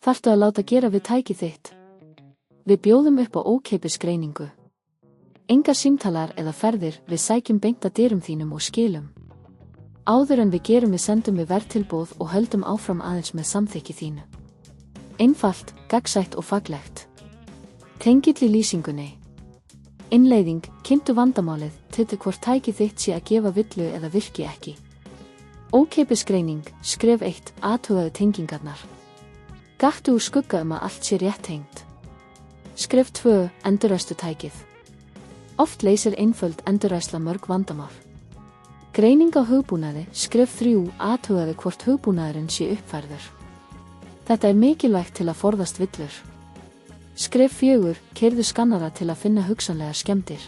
Þarftu að láta gera við tækið þitt? Við bjóðum upp á ókeypis greiningu. Engar símtalar eða ferðir, við sækjum beint að dyrum þínum og skilum. Áður en við gerum sendum við verðtilboð og höldum áfram aðeins með samþykki þínu. Einfalt, gagnsætt og faglegt. Tengill í lýsingunni. Innleiðing, kynntu vandamálið, tryggðu hvort tækið þitt sé að gefa villu eða virki ekki. Ókeypis greining, skref 1, athugaðu tengingarnar. Gakktu úr skugga að allt sé rétt tengt. Skref 2, endurræstu tækið. Oft leysir einföld endurræsla mörg vandamál. Greining á hugbúnaði, skref 3, athugaðu hvort hugbúnaðurinn sé uppfærður. Þetta er mikilvægt til að forðast villur. Skref 4, keyrðu skannara til að finna hugsanlegar skemmdir.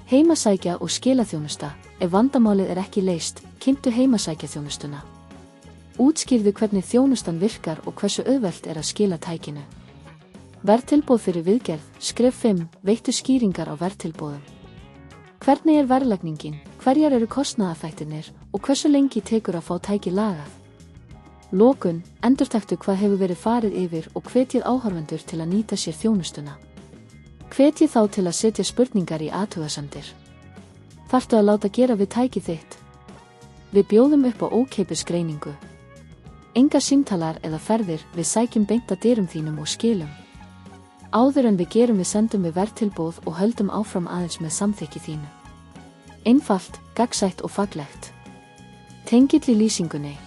Heimasækja og skilaþjónusta, ef vandamálið er ekki leyst, kynntu heimasækjaþjónustuna. Útskýrðu hvernig þjónustan virkar og hversu auðvelt er að skila tækinu. Verðtilboð fyrir viðgerð, skref 5, veittu skýringar á verðtilboðum. Hvernig er verðlagningin, hverjar eru kostnaðarþættirnir og hversu lengi tekur að fá tæki lagað? Lokun, endurtektu hvað hefur verið farið yfir og hvetjið áhorfendur til að nýta sér þjónustuna. Hvetjið þá til að setja spurningar í athugasemdir. Þarftu að láta gera við tækið þitt? Við bjóðum upp á ókeypis greiningu. Engar símtalar eða ferðir, við sækjum beint að dyrum þínum og skilum. Áður en við gerum sendum við verðtilboð og höldum áfram aðeins með samþykki þínu. Einfalt, gagnsætt og faglegt. Tengill í lýsingunni.